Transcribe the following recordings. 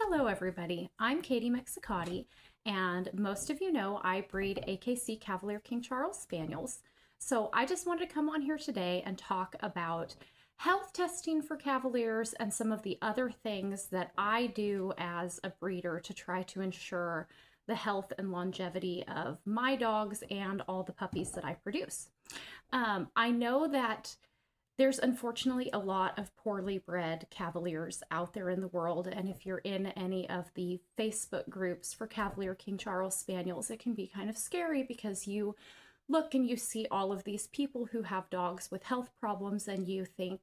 Hello everybody, I'm Katie Mexicati, and most of you know I breed AKC Cavalier King Charles Spaniels. So I just wanted to come on here today and talk about health testing for Cavaliers and some of the other things that I do as a breeder to try to ensure the health and longevity of my dogs and all the puppies that I produce. I know that there's unfortunately a lot of poorly bred Cavaliers out there in the world, and if you're in any of the Facebook groups for Cavalier King Charles Spaniels, it can be kind of scary because you look and you see all of these people who have dogs with health problems and you think,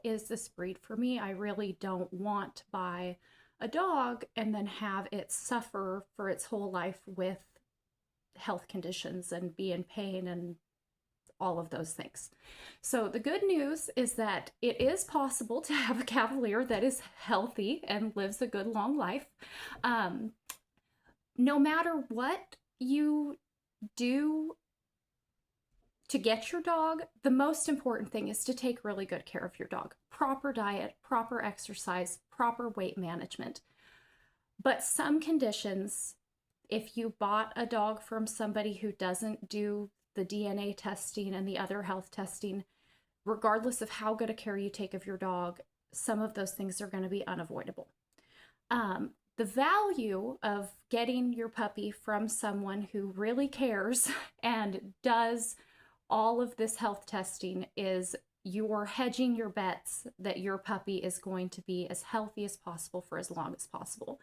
is this breed for me? I really don't want to buy a dog and then have it suffer for its whole life with health conditions and be in pain and all of those things. So the good news is that it is possible to have a Cavalier that is healthy and lives a good long life. No matter what you do to get your dog, the most important thing is to take really good care of your dog. Proper diet, proper exercise, proper weight management. But some conditions, if you bought a dog from somebody who doesn't do the DNA testing and the other health testing, regardless of how good a care you take of your dog, some of those things are going to be unavoidable. The value of getting your puppy from someone who really cares and does all of this health testing is you're hedging your bets that your puppy is going to be as healthy as possible for as long as possible.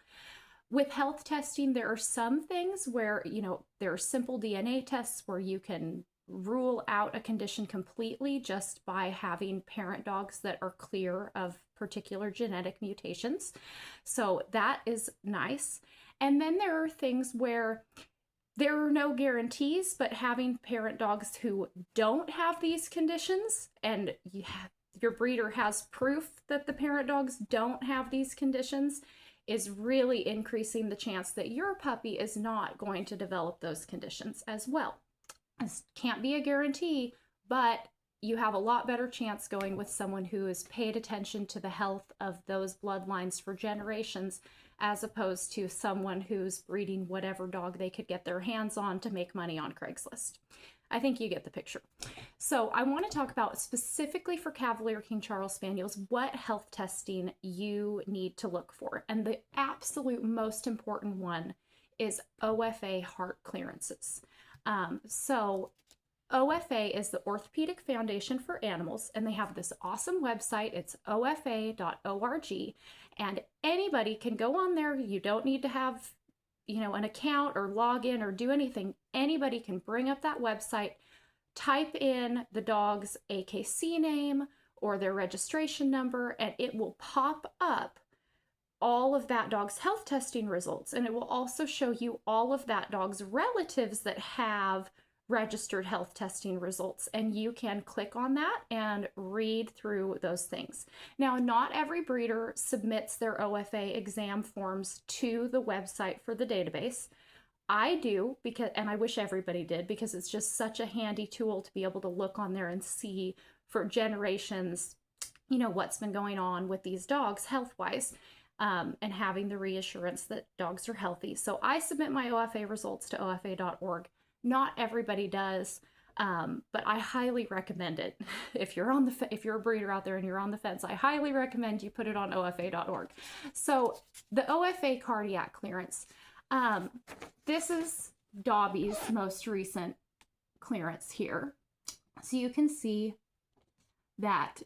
With health testing, there are some things where, there are simple DNA tests where you can rule out a condition completely just by having parent dogs that are clear of particular genetic mutations. So that is nice. And then there are things where there are no guarantees, but having parent dogs who don't have these conditions and your breeder has proof that the parent dogs don't have these conditions is really increasing the chance that your puppy is not going to develop those conditions as well. This can't be a guarantee, but you have a lot better chance going with someone who has paid attention to the health of those bloodlines for generations as opposed to someone who's breeding whatever dog they could get their hands on to make money on Craigslist. I think you get the picture. So I want to talk about specifically for Cavalier King Charles Spaniels, what health testing you need to look for. And the absolute most important one is OFA heart clearances. So OFA is the Orthopedic Foundation for Animals, and they have this awesome website. It's ofa.org, and anybody can go on there. You don't need to have an account or log in or do anything. Anybody can bring up that website, type in the dog's AKC name or their registration number, and it will pop up all of that dog's health testing results. And it will also show you all of that dog's relatives that have registered health testing results, and you can click on that and read through those things. Now, not every breeder submits their OFA exam forms to the website for the database. I do, and I wish everybody did, because it's just such a handy tool to be able to look on there and see for generations, what's been going on with these dogs health-wise, and having the reassurance that dogs are healthy. So I submit my OFA results to ofa.org. Not everybody does, but I highly recommend it. If you're a breeder out there and you're on the fence, I highly recommend you put it on ofa.org. So the OFA cardiac clearance, this is Dobby's most recent clearance here. So you can see that,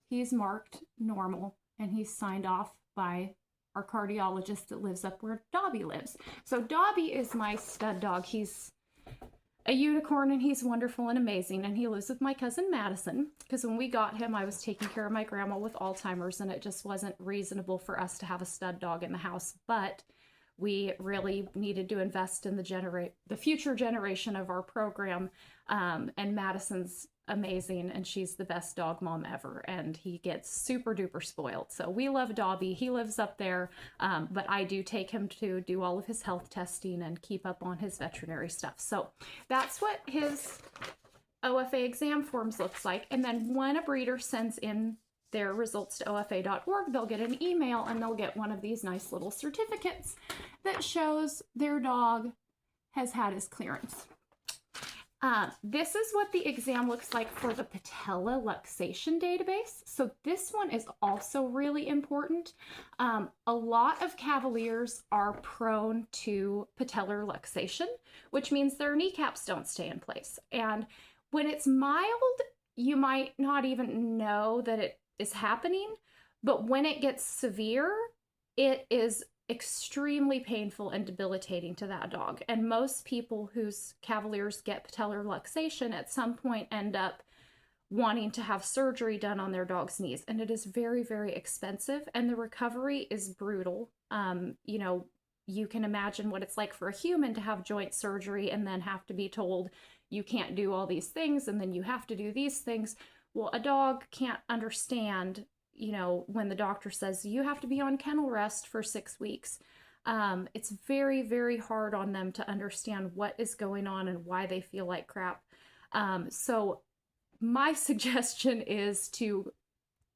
he's marked normal and he's signed off by our cardiologist that lives up where Dobby lives. So Dobby is my stud dog. He's a unicorn and he's wonderful and amazing, and he lives with my cousin Madison, because when we got him I was taking care of my grandma with Alzheimer's and it just wasn't reasonable for us to have a stud dog in the house, but we really needed to invest in the future generation of our program, and Madison's amazing and she's the best dog mom ever, and he gets super duper spoiled. So we love Dobby. He lives up there, but I do take him to do all of his health testing and keep up on his veterinary stuff. So that's what his OFA exam forms looks like. And then when a breeder sends in their results to OFA.org, they'll get an email and they'll get one of these nice little certificates that shows their dog has had his clearance. This is what the exam looks like for the patella luxation database. So this one is also really important. A lot of Cavaliers are prone to patellar luxation, which means their kneecaps don't stay in place. And when it's mild, you might not even know that it is happening, but when it gets severe, it is extremely painful and debilitating to that dog. And most people whose Cavaliers get patellar luxation at some point end up wanting to have surgery done on their dog's knees. And it is very, very expensive, and the recovery is brutal. You know, you can imagine what it's like for a human to have joint surgery and then have to be told you can't do all these things and then you have to do these things. Well, a dog can't understand, you know, when the doctor says you have to be on kennel rest for 6 weeks. It's very, very hard on them to understand what is going on and why they feel like crap. So my suggestion is to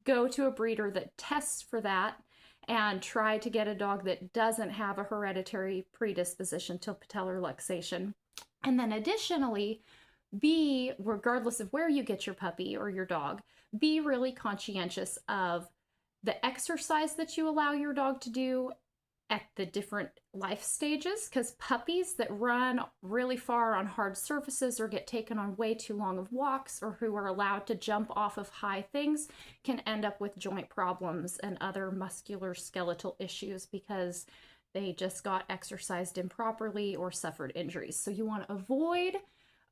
go to a breeder that tests for that and try to get a dog that doesn't have a hereditary predisposition to patellar luxation. And then additionally, be, regardless of where you get your puppy or your dog, be really conscientious of the exercise that you allow your dog to do at the different life stages, because puppies that run really far on hard surfaces or get taken on way too long of walks, or who are allowed to jump off of high things, can end up with joint problems and other muscular skeletal issues because they just got exercised improperly or suffered injuries. So you want to avoid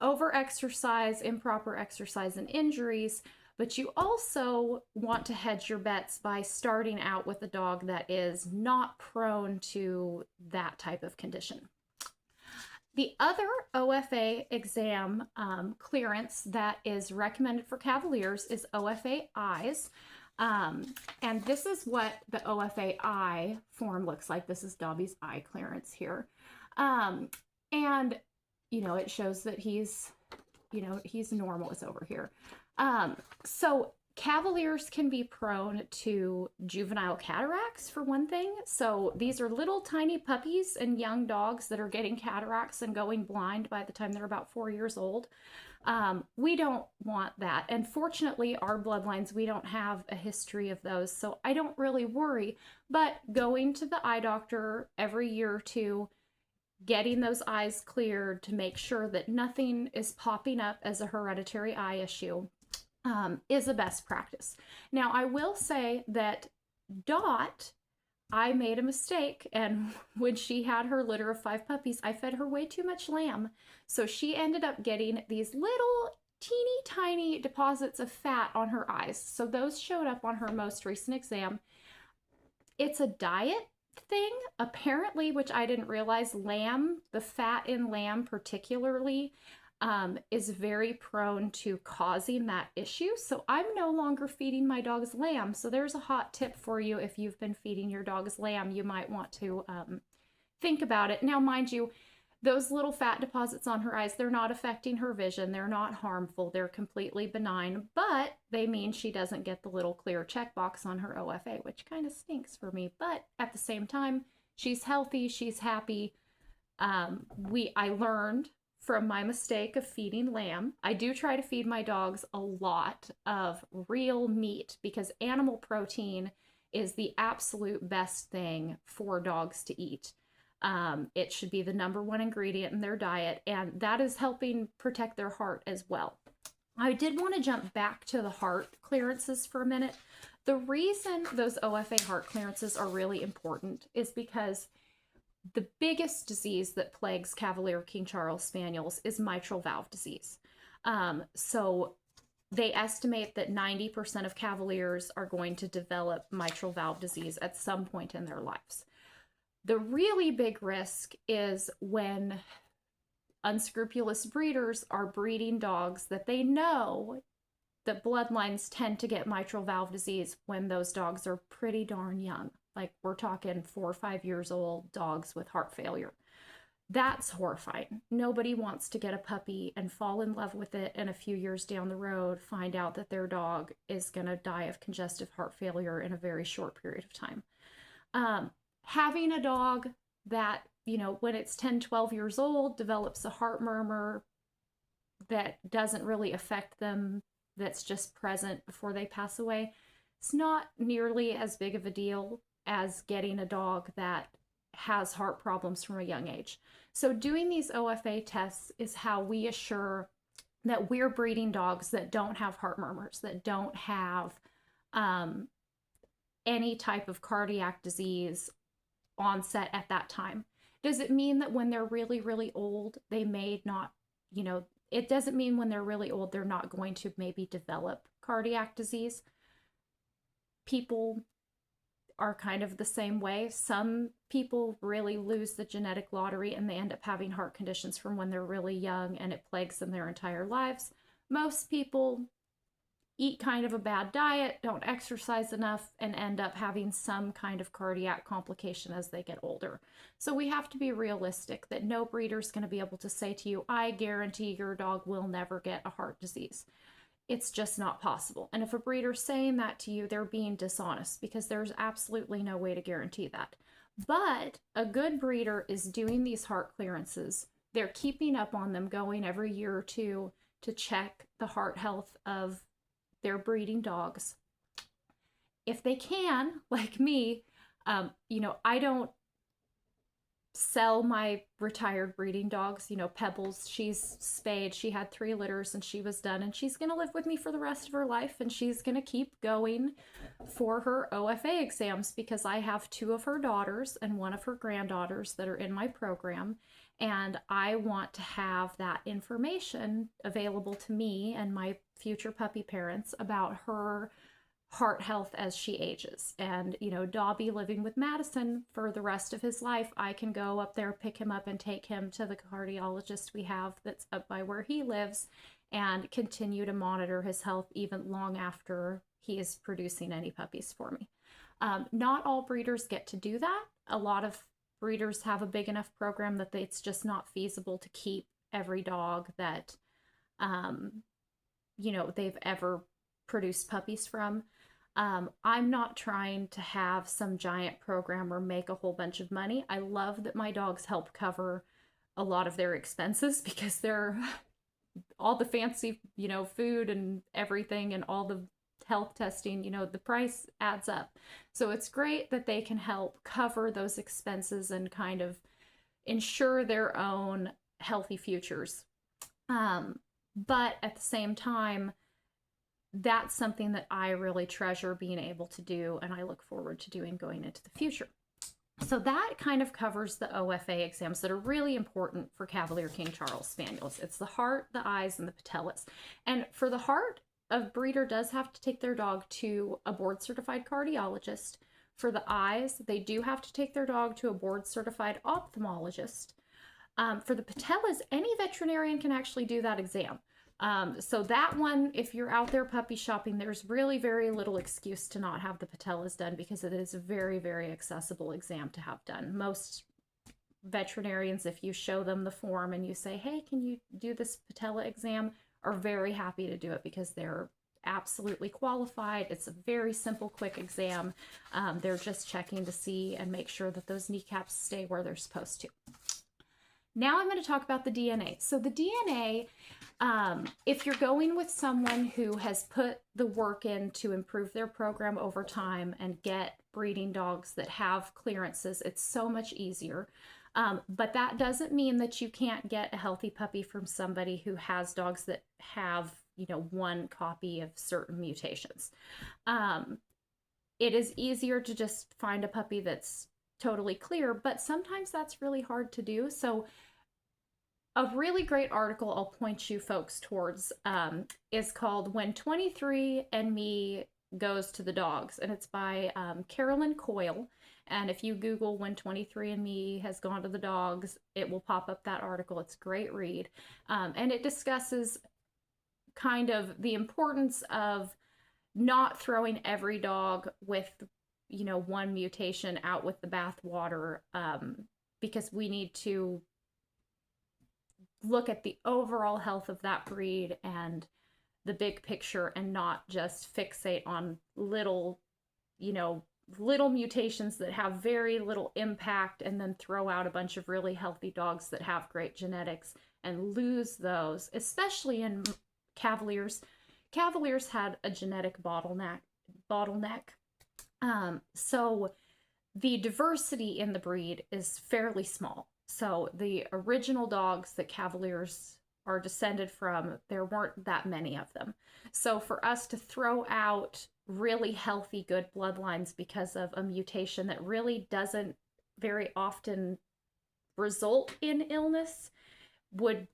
over-exercise, improper exercise, and injuries, but you also want to hedge your bets by starting out with a dog that is not prone to that type of condition. The other OFA exam clearance that is recommended for Cavaliers is OFA eyes. And this is what the OFA eye form looks like. This is Dobby's eye clearance here. And you know, it shows that he's, you know, he's normal is over here. So Cavaliers can be prone to juvenile cataracts, for one thing. So these are little tiny puppies and young dogs that are getting cataracts and going blind by the time they're about 4 years old. We don't want that. And fortunately, our bloodlines, we don't have a history of those. So I don't really worry, but going to the eye doctor every year or two, getting those eyes cleared to make sure that nothing is popping up as a hereditary eye issue is a best practice. Now, I will say that Dot, I made a mistake, and when she had her litter of 5 puppies, I fed her way too much lamb. So she ended up getting these little teeny tiny deposits of fat on her eyes. So those showed up on her most recent exam. It's a diet thing, apparently, which I didn't realize. Lamb, the fat in lamb particularly, is very prone to causing that issue. So I'm no longer feeding my dogs lamb. So there's a hot tip for you. If you've been feeding your dogs lamb, you might want to think about it. Now, mind you, those little fat deposits on her eyes, they're not affecting her vision. They're not harmful. They're completely benign, but they mean she doesn't get the little clear checkbox on her OFA, which kind of stinks for me. But at the same time, she's healthy. She's happy. I learned from my mistake of feeding lamb. I do try to feed my dogs a lot of real meat because animal protein is the absolute best thing for dogs to eat. It should be the #1 ingredient in their diet, and that is helping protect their heart as well. I did want to jump back to the heart clearances for a minute. The reason those OFA heart clearances are really important is because the biggest disease that plagues Cavalier King Charles Spaniels is mitral valve disease. So they estimate that 90% of Cavaliers are going to develop mitral valve disease at some point in their lives. The really big risk is when unscrupulous breeders are breeding dogs that they know that bloodlines tend to get mitral valve disease when those dogs are pretty darn young. Like, we're talking 4 or 5 years old dogs with heart failure. That's horrifying. Nobody wants to get a puppy and fall in love with it, and a few years down the road find out that their dog is going to die of congestive heart failure in a very short period of time. Having a dog that, when it's 10, 12 years old, develops a heart murmur that doesn't really affect them, that's just present before they pass away, it's not nearly as big of a deal as getting a dog that has heart problems from a young age. So doing these OFA tests is how we assure that we're breeding dogs that don't have heart murmurs, that don't have any type of cardiac disease onset at that time. Does it mean that when they're really, really old, they may not, it doesn't mean when they're really old, they're not going to maybe develop cardiac disease. People are kind of the same way. Some people really lose the genetic lottery and they end up having heart conditions from when they're really young and it plagues them their entire lives. Most people eat kind of a bad diet, don't exercise enough, and end up having some kind of cardiac complication as they get older. So we have to be realistic that no breeder is going to be able to say to you, I guarantee your dog will never get a heart disease. It's just not possible. And if a breeder's saying that to you, they're being dishonest, because there's absolutely no way to guarantee that. But a good breeder is doing these heart clearances. They're keeping up on them, going every year or two to check the heart health of their breeding dogs. If they can, like me, I don't sell my retired breeding dogs. Pebbles, she's spayed. She had 3 litters and she was done, and she's going to live with me for the rest of her life, and she's going to keep going for her OFA exams because I have 2 of her daughters and 1 of her granddaughters that are in my program, and I want to have that information available to me and my future puppy parents about her heart health as she ages. And, Dobby living with Madison for the rest of his life, I can go up there, pick him up, and take him to the cardiologist we have that's up by where he lives and continue to monitor his health even long after he is producing any puppies for me. Not all breeders get to do that. A lot of breeders have a big enough program that it's just not feasible to keep every dog that they've ever produced puppies from. I'm not trying to have some giant program or make a whole bunch of money. I love that my dogs help cover a lot of their expenses because they're all the fancy, food and everything and all the health testing, the price adds up. So it's great that they can help cover those expenses and kind of ensure their own healthy futures. But at the same time, that's something that I really treasure being able to do, and I look forward to doing going into the future. So that kind of covers the OFA exams that are really important for Cavalier King Charles Spaniels. It's the heart, the eyes, and the patellas. And for the heart, a breeder does have to take their dog to a board-certified cardiologist. For the eyes, they do have to take their dog to a board-certified ophthalmologist. For the patellas, any veterinarian can actually do that exam. So that one, if you're out there puppy shopping, there's really very little excuse to not have the patellas done because it is a very, very accessible exam to have done. Most veterinarians, if you show them the form and you say, hey, can you do this patella exam, are very happy to do it because they're absolutely qualified. It's a very simple, quick exam. They're just checking to see and make sure that those kneecaps stay where they're supposed to. Now I'm going to talk about the DNA. So the DNA, if you're going with someone who has put the work in to improve their program over time and get breeding dogs that have clearances, it's so much easier. But that doesn't mean that you can't get a healthy puppy from somebody who has dogs that have, one copy of certain mutations. It is easier to just find a puppy that's totally clear, but sometimes that's really hard to do. So a really great article I'll point you folks towards is called When 23andMe Goes to the Dogs, and it's by Carolyn Coyle. And if you Google When 23andMe Has Gone to the Dogs, it will pop up that article. It's a great read. And it discusses kind of the importance of not throwing every dog with, one mutation out with the bathwater, because we need to look at the overall health of that breed and the big picture and not just fixate on little, you know, little mutations that have very little impact and then throw out a bunch of really healthy dogs that have great genetics and lose those, especially in Cavaliers. Cavaliers had a genetic bottleneck. So the diversity in the breed is fairly small. So the original dogs that Cavaliers are descended from, there weren't that many of them. So for us to throw out really healthy, good bloodlines because of a mutation that really doesn't very often result in illness would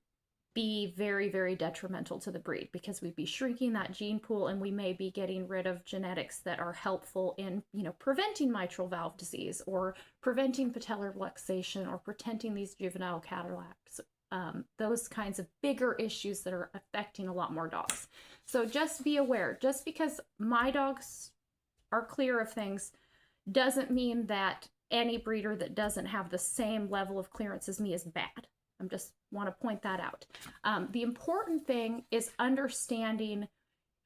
be very, very detrimental to the breed, because we'd be shrinking that gene pool and we may be getting rid of genetics that are helpful in, you know, preventing mitral valve disease or preventing patellar luxation or preventing these juvenile cataracts, those kinds of bigger issues that are affecting a lot more dogs. So just be aware, just because my dogs are clear of things doesn't mean that any breeder that doesn't have the same level of clearance as me is bad. I just want to point that out. The important thing is understanding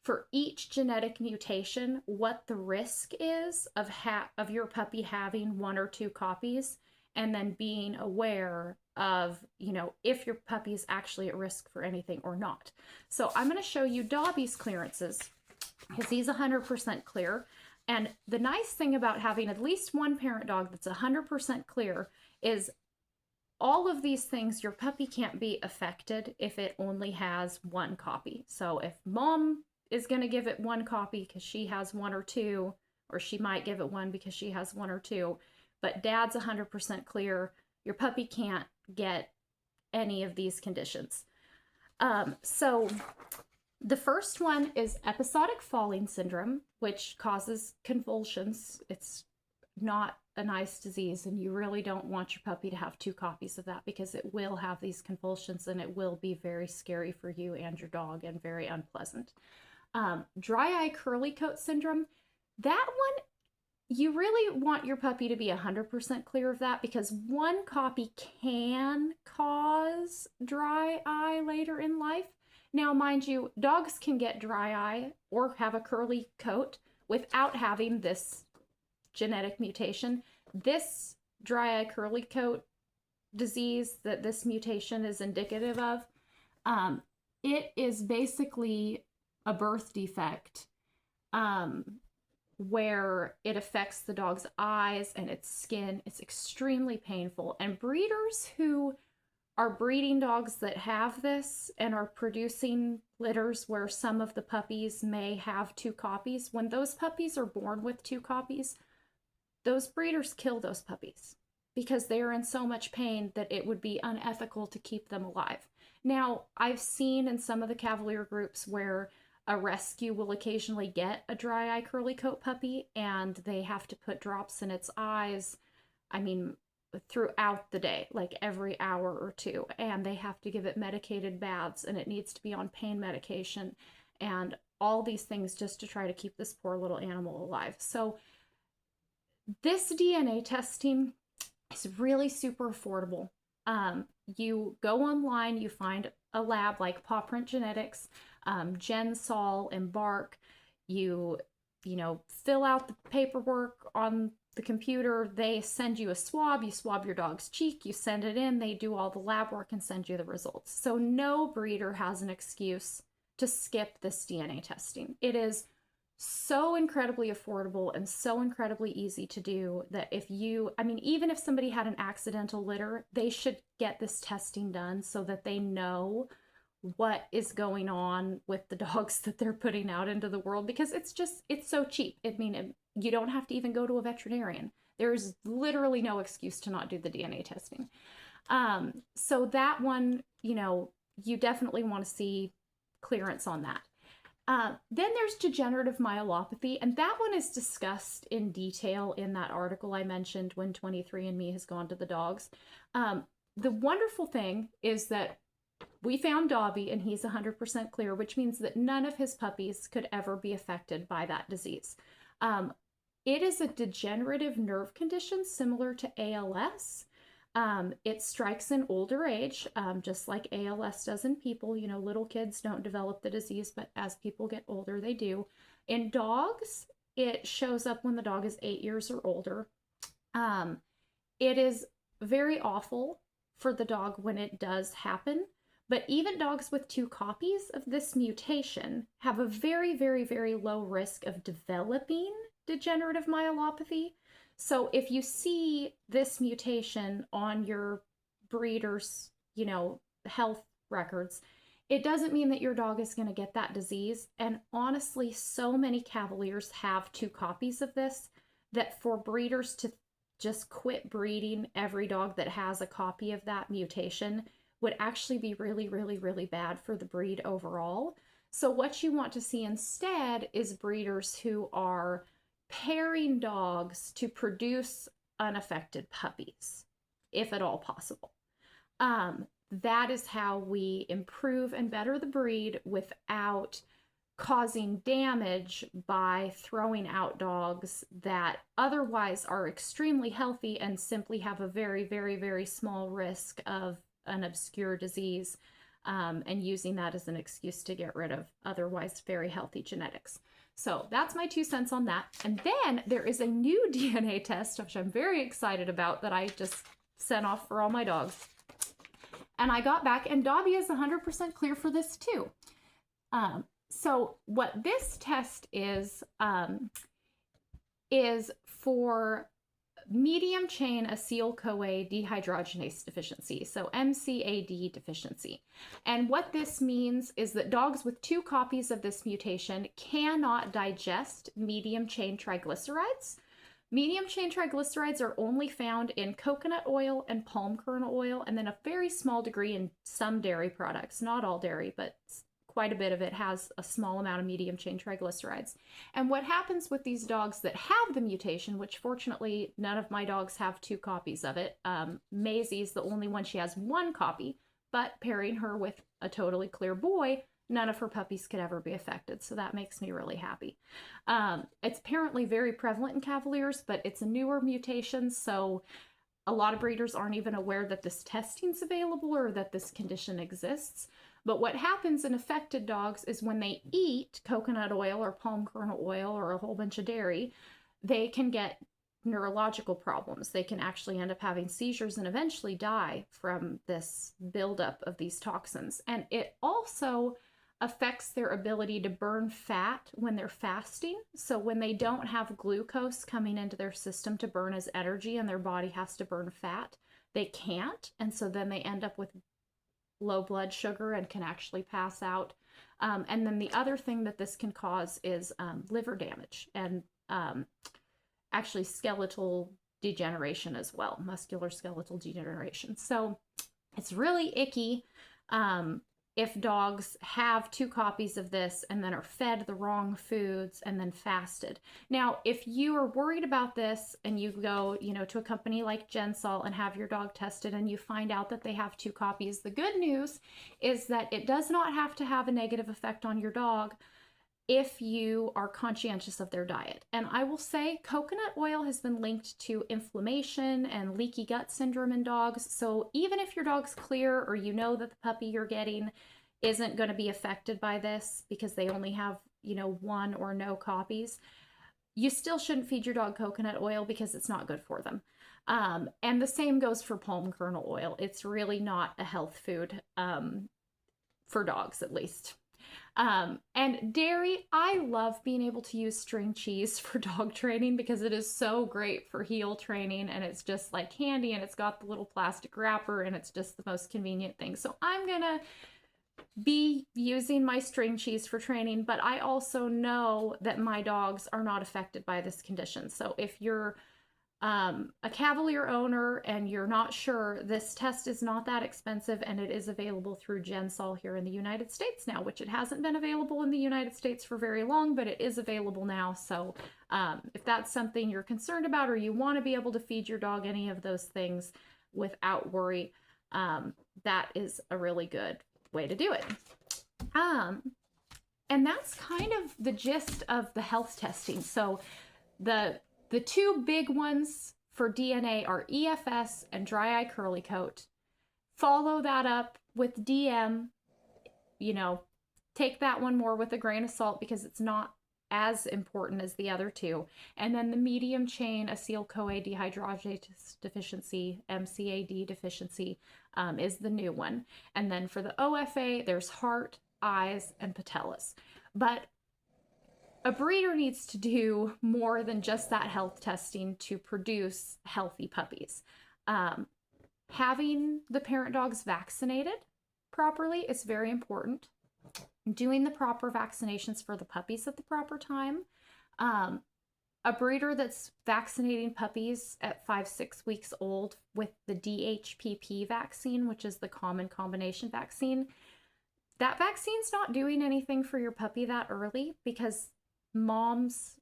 for each genetic mutation what the risk is of your puppy having one or two copies, and then being aware of, you know, if your puppy is actually at risk for anything or not. So I'm going to show you Dobby's clearances because he's 100% clear. And the nice thing about having at least one parent dog that's 100% clear is all of these things, your puppy can't be affected if it only has one copy. So if mom is going to give it one copy because she has one or two, or she might give it one because she has one or two, but dad's 100% clear, your puppy can't get any of these conditions. So the first one is episodic falling syndrome, which causes convulsions. It's not a nice disease, and you really don't want your puppy to have two copies of that because it will have these convulsions and it will be very scary for you and your dog and very unpleasant. Dry eye curly coat syndrome, that one, you really want your puppy to be 100% clear of that, because one copy can cause dry eye later in life. Now, mind you, dogs can get dry eye or have a curly coat without having this genetic mutation. This dry eye curly coat disease that this mutation is indicative of, it is basically a birth defect where it affects the dog's eyes and its skin. It's extremely painful. And breeders who are breeding dogs that have this and are producing litters where some of the puppies may have two copies, when those puppies are born with two copies, those breeders kill those puppies because they are in so much pain that it would be unethical to keep them alive. Now, I've seen in some of the Cavalier groups where a rescue will occasionally get a dry eye curly coat puppy and they have to put drops in its eyes, I mean, throughout the day, like every hour or two, and they have to give it medicated baths and it needs to be on pain medication and all these things just to try to keep this poor little animal alive. So this DNA testing is really super affordable. You go online, you find a lab like Paw Print Genetics, Gensol, Embark. You fill out the paperwork on the computer. They send you a swab. You swab your dog's cheek. You send it in. They do all the lab work and send you the results. So no breeder has an excuse to skip this DNA testing. It is so incredibly affordable and so incredibly easy to do that even if somebody had an accidental litter, they should get this testing done so that they know what is going on with the dogs that they're putting out into the world, because it's so cheap. I mean, you don't have to even go to a veterinarian. There's literally no excuse to not do the DNA testing. So that one, you definitely want to see clearance on that. Then there's degenerative myelopathy, and that one is discussed in detail in that article I mentioned when 23andMe has gone to the dogs. The wonderful thing is that we found Dobby and he's 100% clear, which means that none of his puppies could ever be affected by that disease. It is a degenerative nerve condition similar to ALS. It strikes in older age, just like ALS does in people. You know, little kids don't develop the disease, but as people get older, they do. In dogs, it shows up when the dog is 8 years or older. Um, it is very awful for the dog when it does happen, but even dogs with two copies of this mutation have a very, very, very low risk of developing degenerative myelopathy. So if you see this mutation on your breeder's, you know, health records, it doesn't mean that your dog is going to get that disease. And honestly, so many Cavaliers have two copies of this that for breeders to just quit breeding every dog that has a copy of that mutation would actually be really, really, really bad for the breed overall. So what you want to see instead is breeders who are pairing dogs to produce unaffected puppies, if at all possible. That is how we improve and better the breed without causing damage by throwing out dogs that otherwise are extremely healthy and simply have a very, very, very small risk of an obscure disease, and using that as an excuse to get rid of otherwise very healthy genetics. So that's my 2 cents on that. And then there is a new DNA test, which I'm very excited about, that I just sent off for all my dogs. And I got back, and Dobby is 100% clear for this too. So what this test is for medium chain acyl-CoA dehydrogenase deficiency, so MCAD deficiency. And what this means is that dogs with two copies of this mutation cannot digest medium chain triglycerides. Medium chain triglycerides are only found in coconut oil and palm kernel oil, and then a very small degree in some dairy products, not all dairy, but quite a bit of it has a small amount of medium chain triglycerides. And what happens with these dogs that have the mutation, which fortunately none of my dogs have two copies of it. Maisie's the only one, she has one copy, but pairing her with a totally clear boy, none of her puppies could ever be affected. So that makes me really happy. It's apparently very prevalent in Cavaliers, but it's a newer mutation. So a lot of breeders aren't even aware that this testing's available or that this condition exists. But what happens in affected dogs is when they eat coconut oil or palm kernel oil or a whole bunch of dairy, they can get neurological problems. They can actually end up having seizures and eventually die from this buildup of these toxins. And it also affects their ability to burn fat when they're fasting. So when they don't have glucose coming into their system to burn as energy and their body has to burn fat, they can't. And so then they end up with low blood sugar and can actually pass out. And then the other thing that this can cause is liver damage and actually skeletal degeneration as well, muscular skeletal degeneration. So it's really icky if dogs have two copies of this and then are fed the wrong foods and then fasted. Now, if you are worried about this and you go, you know, to a company like Gensol and have your dog tested and you find out that they have two copies, the good news is that it does not have to have a negative effect on your dog if you are conscientious of their diet. And I will say coconut oil has been linked to inflammation and leaky gut syndrome in dogs. So even if your dog's clear or you know that the puppy you're getting isn't going to be affected by this because they only have, you know, one or no copies, you still shouldn't feed your dog coconut oil because it's not good for them. And the same goes for palm kernel oil. It's really not a health food, for dogs at least. And dairy, I love being able to use string cheese for dog training because it is so great for heel training and it's just like candy and it's got the little plastic wrapper and it's just the most convenient thing. So I'm gonna be using my string cheese for training, but I also know that my dogs are not affected by this condition. So if you're a Cavalier owner and you're not sure, this test is not that expensive and it is available through Gensol here in the United States now, which it hasn't been available in the United States for very long, but it is available now. So if that's something you're concerned about or you want to be able to feed your dog any of those things without worry, that is a really good way to do it. And that's kind of the gist of the health testing. So the two big ones for DNA are EFS and dry eye curly coat. Follow that up with DM, you know, take that one more with a grain of salt because it's not as important as the other two. And then the medium chain acetyl-CoA dehydrogenase deficiency, MCAD deficiency, is the new one. And then for the OFA, there's heart, eyes, and patellas. But a breeder needs to do more than just that health testing to produce healthy puppies. Having the parent dogs vaccinated properly is very important. Doing the proper vaccinations for the puppies at the proper time. A breeder that's vaccinating puppies at 5-6 weeks old with the DHPP vaccine, which is the common combination vaccine, that vaccine's not doing anything for your puppy that early because mom's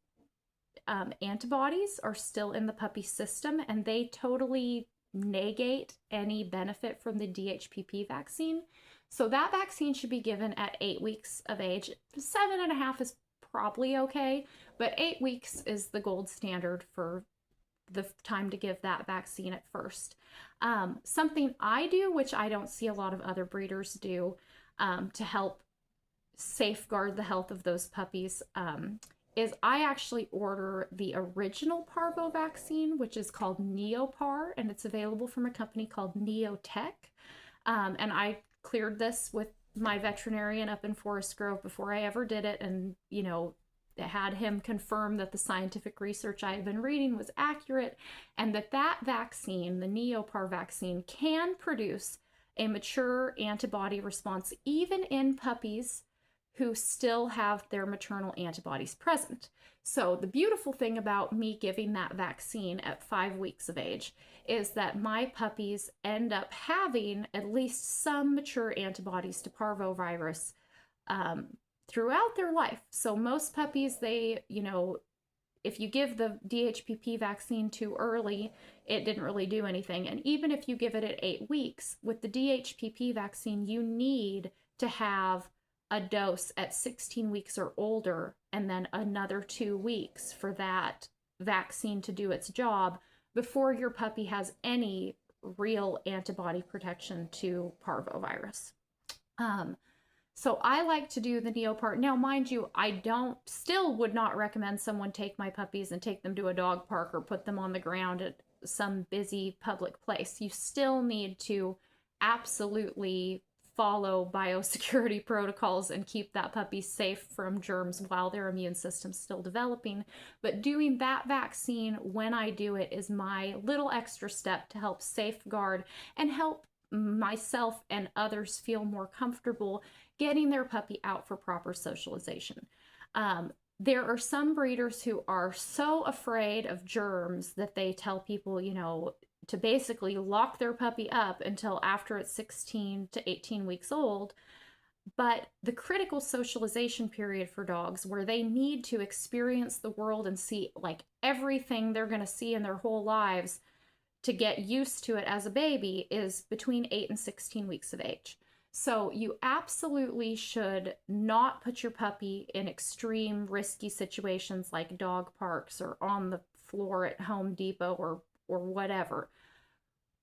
antibodies are still in the puppy's system and they totally negate any benefit from the DHPP vaccine. So that vaccine should be given at 8 weeks of age. 7.5 is probably okay, but 8 weeks is the gold standard for the time to give that vaccine at first. Something I do, which I don't see a lot of other breeders do, to help safeguard the health of those puppies, is I actually order the original parvo vaccine, which is called Neopar, and it's available from a company called Neotech. And I cleared this with my veterinarian up in Forest Grove before I ever did it, and had him confirm that the scientific research I had been reading was accurate, and that vaccine, the Neopar vaccine, can produce a mature antibody response even in puppies who still have their maternal antibodies present. So the beautiful thing about me giving that vaccine at 5 weeks of age is that my puppies end up having at least some mature antibodies to parvovirus throughout their life. So most puppies, they, if you give the DHPP vaccine too early, it didn't really do anything. And even if you give it at 8 weeks, with the DHPP vaccine, you need to have a dose at 16 weeks or older, and then another 2 weeks for that vaccine to do its job before your puppy has any real antibody protection to parvovirus. So I like to do the Neopart. Now, mind you, I still would not recommend someone take my puppies and take them to a dog park or put them on the ground at some busy public place. You still need to absolutely follow biosecurity protocols and keep that puppy safe from germs while their immune system's still developing. But doing that vaccine when I do it is my little extra step to help safeguard and help myself and others feel more comfortable getting their puppy out for proper socialization. There are some breeders who are so afraid of germs that they tell people, to basically lock their puppy up until after it's 16 to 18 weeks old. But the critical socialization period for dogs, where they need to experience the world and see like everything they're going to see in their whole lives to get used to it as a baby, is between 8 and 16 weeks of age. So you absolutely should not put your puppy in extreme risky situations like dog parks or on the floor at Home Depot or whatever.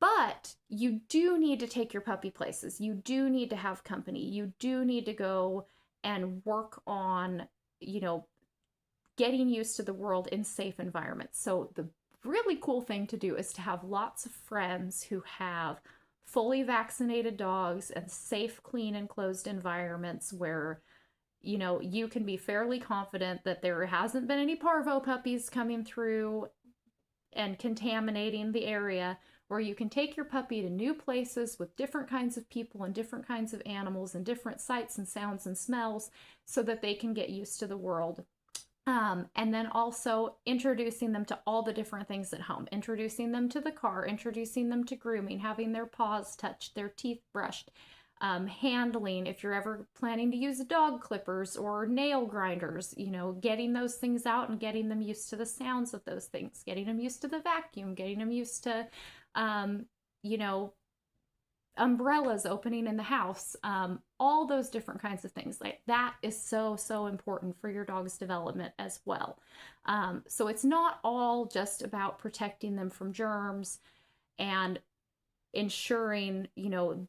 But you do need to take your puppy places. You do need to have company. You do need to go and work on, getting used to the world in safe environments. So the really cool thing to do is to have lots of friends who have fully vaccinated dogs and safe, clean, enclosed environments where, you can be fairly confident that there hasn't been any parvo puppies coming through and contaminating the area, where you can take your puppy to new places with different kinds of people and different kinds of animals and different sights and sounds and smells so that they can get used to the world. And then also introducing them to all the different things at home, introducing them to the car, introducing them to grooming, having their paws touched, their teeth brushed, handling, if you're ever planning to use dog clippers or nail grinders, getting those things out and getting them used to the sounds of those things, getting them used to the vacuum, getting them used to, umbrellas opening in the house, all those different kinds of things. Like that is so, so important for your dog's development as well. So it's not all just about protecting them from germs and ensuring,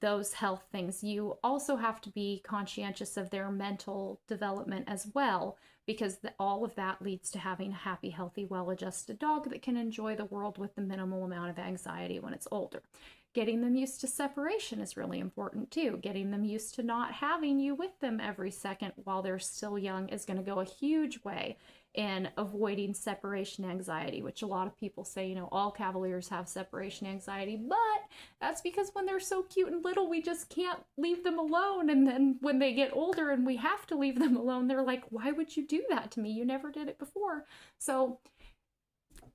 those health things. You also have to be conscientious of their mental development as well, because all of that leads to having a happy, healthy, well-adjusted dog that can enjoy the world with the minimal amount of anxiety when it's older. Getting them used to separation is really important too. Getting them used to not having you with them every second while they're still young is going to go a huge way in avoiding separation anxiety, which a lot of people say, all Cavaliers have separation anxiety, but that's because when they're so cute and little, we just can't leave them alone. And then when they get older and we have to leave them alone, they're like, why would you do that to me? You never did it before. So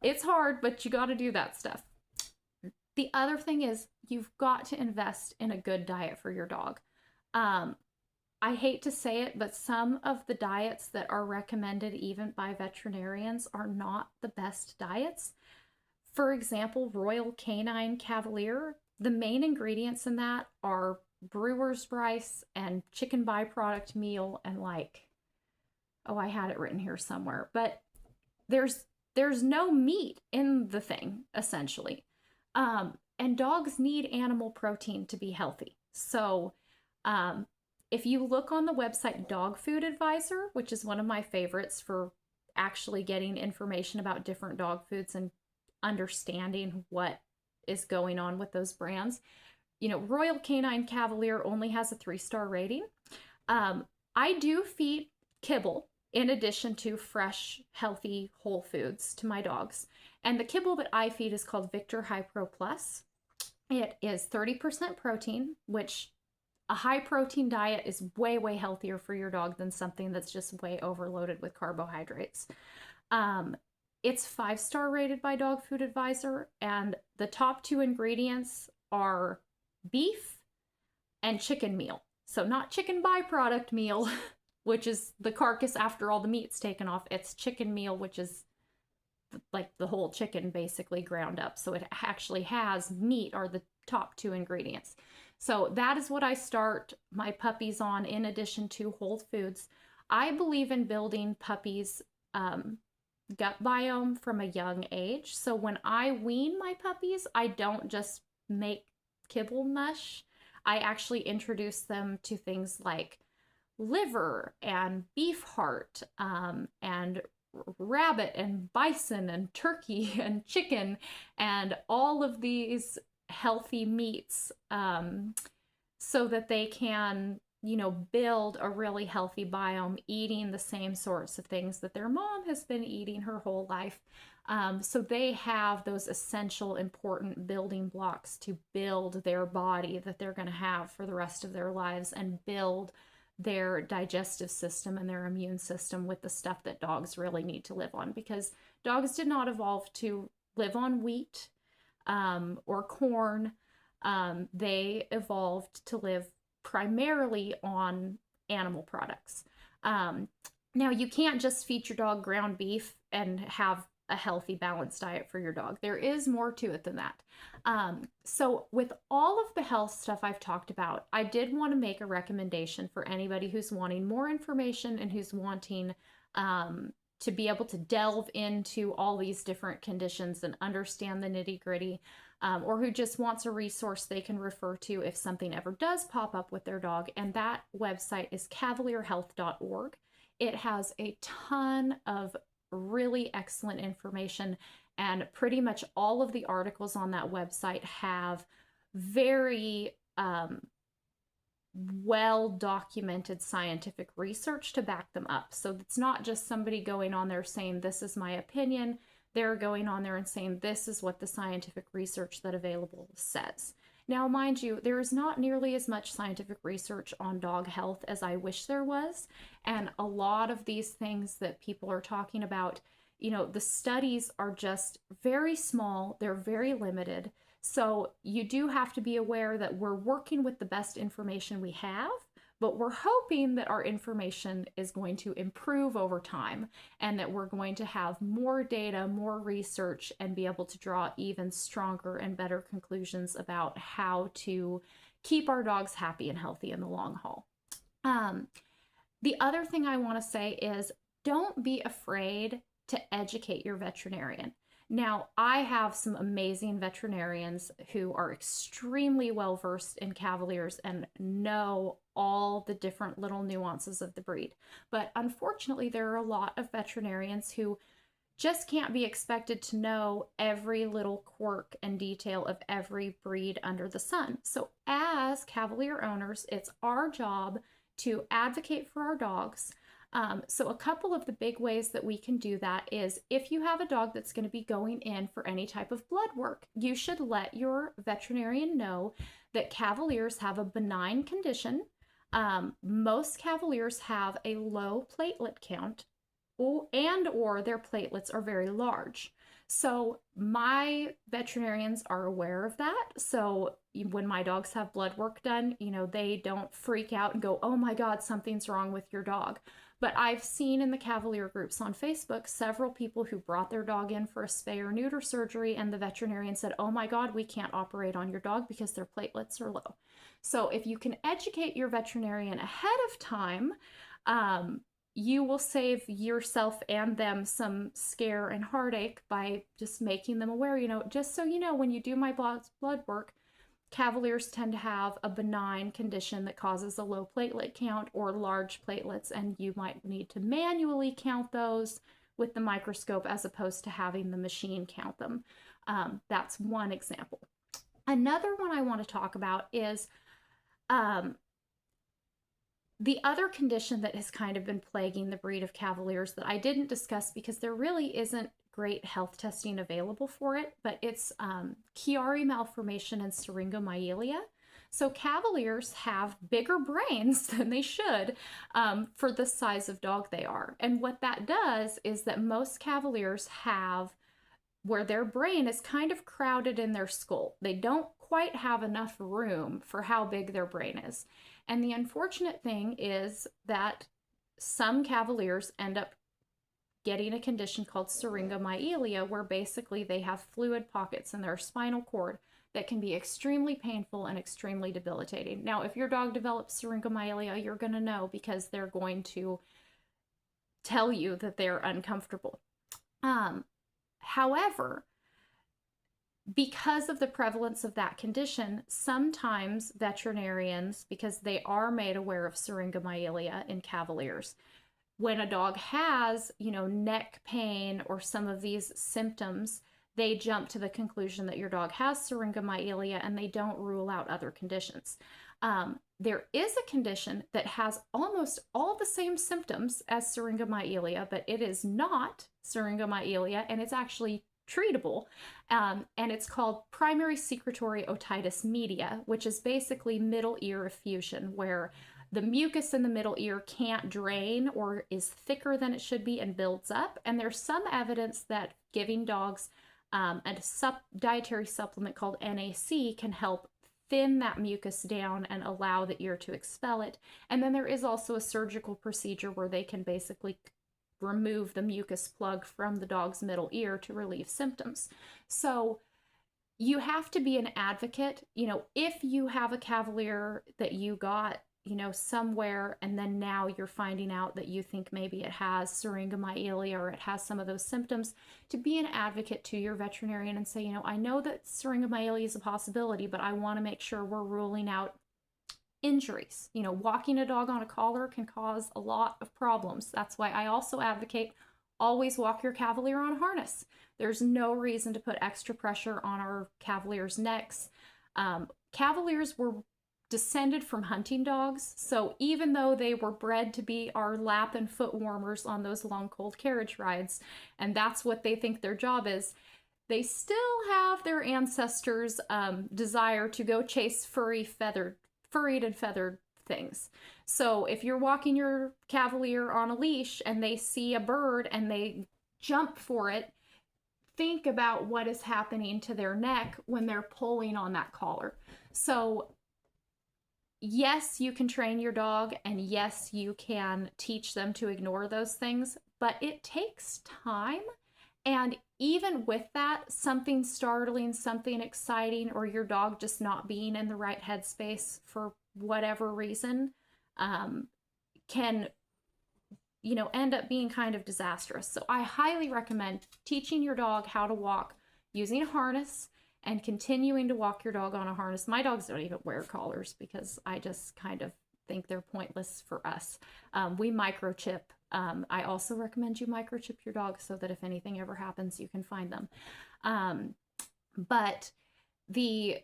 it's hard, but you got to do that stuff. The other thing is you've got to invest in a good diet for your dog. I hate to say it, but some of the diets that are recommended even by veterinarians are not the best diets. For example, Royal Canine Cavalier, the main ingredients in that are brewer's rice and chicken byproduct meal and I had it written here somewhere, but there's no meat in the thing, essentially. And dogs need animal protein to be healthy. So if you look on the website Dog Food Advisor, which is one of my favorites for actually getting information about different dog foods and understanding what is going on with those brands, Royal Canine Cavalier only has a 3-star rating. I do feed kibble in addition to fresh, healthy, whole foods to my dogs. And the kibble that I feed is called Victor High Pro Plus. It is 30% protein, which a high protein diet is way, way healthier for your dog than something that's just way overloaded with carbohydrates. It's 5-star rated by Dog Food Advisor, and the top 2 ingredients are beef and chicken meal. So not chicken byproduct meal, which is the carcass after all the meat's taken off. It's chicken meal, which is like the whole chicken basically ground up. So it actually has meat are the top 2 ingredients. So that is what I start my puppies on in addition to whole foods. I believe in building puppies' gut biome from a young age. So when I wean my puppies, I don't just make kibble mush. I actually introduce them to things like liver and beef heart and rabbit and bison and turkey and chicken and all of these healthy meats so that they can, build a really healthy biome eating the same sorts of things that their mom has been eating her whole life. So they have those essential, important building blocks to build their body that they're going to have for the rest of their lives and build their digestive system and their immune system with the stuff that dogs really need to live on, because dogs did not evolve to live on wheat or corn. They evolved to live primarily on animal products. Now, you can't just feed your dog ground beef and have a healthy, balanced diet for your dog. There is more to it than that. So with all of the health stuff I've talked about, I did want to make a recommendation for anybody who's wanting more information and who's wanting to be able to delve into all these different conditions and understand the nitty-gritty, or who just wants a resource they can refer to if something ever does pop up with their dog. And that website is cavalierhealth.org. It has a ton of really excellent information, and pretty much all of the articles on that website have very well documented scientific research to back them up. So it's not just somebody going on there saying, this is my opinion. They're going on there and saying, this is what the scientific research that available says. Now, mind you, there is not nearly as much scientific research on dog health as I wish there was. And a lot of these things that people are talking about, the studies are just very small. They're very limited. So you do have to be aware that we're working with the best information we have, But we're hoping that our information is going to improve over time and that we're going to have more data, more research, and be able to draw even stronger and better conclusions about how to keep our dogs happy and healthy in the long haul. The other thing I want to say is don't be afraid to educate your veterinarian. Now, I have some amazing veterinarians who are extremely well versed in Cavaliers and know all the different little nuances of the breed. But unfortunately, there are a lot of veterinarians who just can't be expected to know every little quirk and detail of every breed under the sun. So, as Cavalier owners, it's our job to advocate for our dogs. So a couple of the big ways that we can do that is if you have a dog that's going to be going in for any type of blood work, you should let your veterinarian know that Cavaliers have a benign condition. Most Cavaliers have a low platelet count or their platelets are very large. So my veterinarians are aware of that. So when my dogs have blood work done, they don't freak out and go, oh my God, something's wrong with your dog. But I've seen in the Cavalier groups on Facebook several people who brought their dog in for a spay or neuter surgery, and the veterinarian said, oh my God, we can't operate on your dog because their platelets are low. So if you can educate your veterinarian ahead of time, you will save yourself and them some scare and heartache by just making them aware, just so you know, when you do my blood work, Cavaliers tend to have a benign condition that causes a low platelet count or large platelets, and you might need to manually count those with the microscope as opposed to having the machine count them. That's one example. Another one I want to talk about is the other condition that has kind of been plaguing the breed of Cavaliers that I didn't discuss because there really isn't great health testing available for it, but it's Chiari malformation and syringomyelia. So Cavaliers have bigger brains than they should for the size of dog they are. And what that does is that most Cavaliers have where their brain is kind of crowded in their skull. They don't quite have enough room for how big their brain is. And the unfortunate thing is that some Cavaliers end up getting a condition called syringomyelia, where basically they have fluid pockets in their spinal cord that can be extremely painful and extremely debilitating. Now, if your dog develops syringomyelia, you're going to know because they're going to tell you that they're uncomfortable. However, because of the prevalence of that condition, sometimes veterinarians, because they are made aware of syringomyelia in Cavaliers, when a dog has, neck pain or some of these symptoms, they jump to the conclusion that your dog has syringomyelia and they don't rule out other conditions. There is a condition that has almost all the same symptoms as syringomyelia, but it is not syringomyelia and it's actually treatable. And it's called primary secretory otitis media, which is basically middle ear effusion, where the mucus in the middle ear can't drain or is thicker than it should be and builds up. And there's some evidence that giving dogs a dietary supplement called NAC can help thin that mucus down and allow the ear to expel it. And then there is also a surgical procedure where they can basically remove the mucus plug from the dog's middle ear to relieve symptoms. So you have to be an advocate. If you have a Cavalier that you got somewhere, and then now you're finding out that you think maybe it has syringomyelia or it has some of those symptoms, to be an advocate to your veterinarian and say, I know that syringomyelia is a possibility, but I want to make sure we're ruling out injuries. Walking a dog on a collar can cause a lot of problems. That's why I also advocate always walk your Cavalier on a harness. There's no reason to put extra pressure on our Cavaliers' necks. Cavaliers were descended from hunting dogs, so even though they were bred to be our lap and foot warmers on those long cold carriage rides, and that's what they think their job is, they still have their ancestors' desire to go chase furried and feathered things. So if you're walking your Cavalier on a leash and they see a bird and they jump for it, think about what is happening to their neck when they're pulling on that collar. So yes, you can train your dog, and yes, you can teach them to ignore those things, but it takes time. And even with that, something startling, something exciting, or your dog just not being in the right headspace for whatever reason, um, can, end up being kind of disastrous. So I highly recommend teaching your dog how to walk using a harness and continuing to walk your dog on a harness. My dogs don't even wear collars because I just kind of think they're pointless for us. We microchip. I also recommend you microchip your dog so that if anything ever happens, you can find them. But the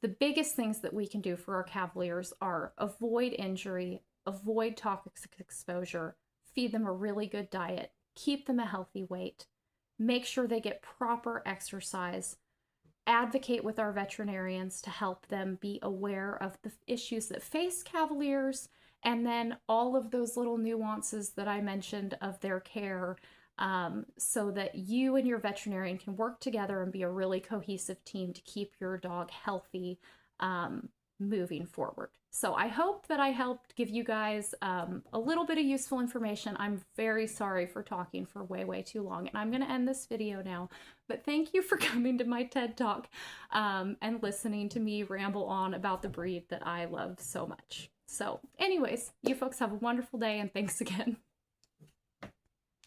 the biggest things that we can do for our Cavaliers are avoid injury, avoid toxic exposure, feed them a really good diet, keep them a healthy weight, make sure they get proper exercise, advocate with our veterinarians to help them be aware of the issues that face Cavaliers, and then all of those little nuances that I mentioned of their care, so that you and your veterinarian can work together and be a really cohesive team to keep your dog healthy, moving forward. So I hope that I helped give you guys a little bit of useful information. I'm very sorry for talking for way, way too long, and I'm going to end this video now. But thank you for coming to my TED Talk, and listening to me ramble on about the breed that I love so much. So anyways, you folks have a wonderful day, and thanks again.